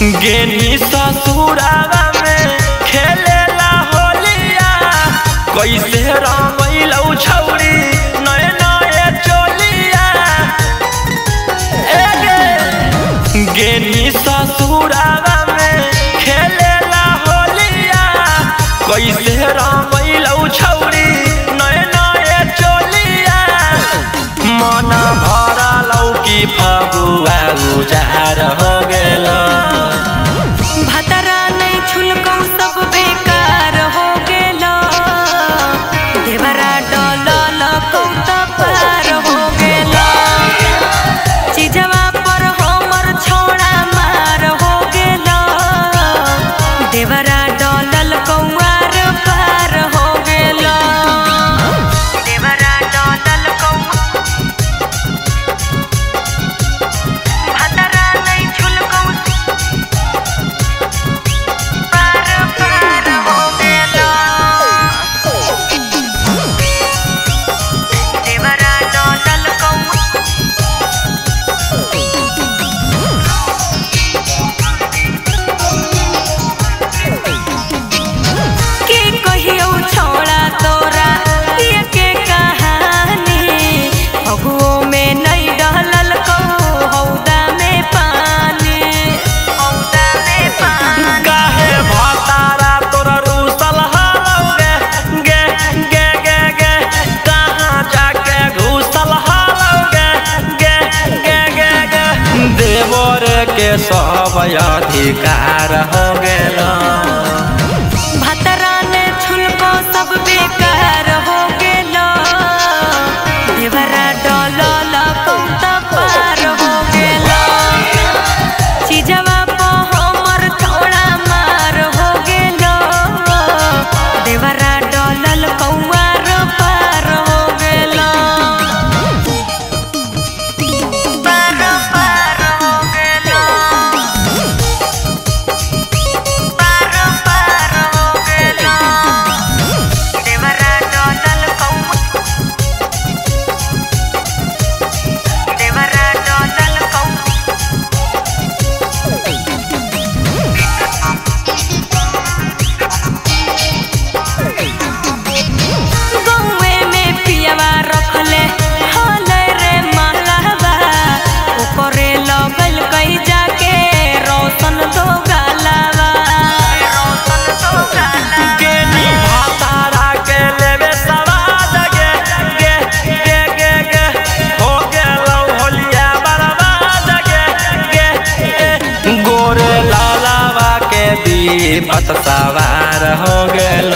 गेनी ससुरावा में खेलेला होलिया कैसे रंगैलौ छौरी नए नए चोलिया गेनी ससुरावा में खेलेला होलिया कैसे रंगैलौ छौरी नए नए चोलिया मन भरलौ की फगुआ उजार हो गेल भतरा नहीं छुलकौ सब बेकार हो गेल देवरा डलल कौत पार हो गेल चीजवा पर हमर छोड़ा मार हो गेल देवरा डलल कौआर पार हो गेल देवरा डलल भतरा नहीं छुलकौ के सब अधिकार हो गेल भतरा ने छुलको सब बेकार हो गेल देवरा डलल कौत पार हो गेल चीजवा पर हमर थोड़ा मार हो गेल देवरा डलल कौआर पार हो गेल पत सवार हो गेल।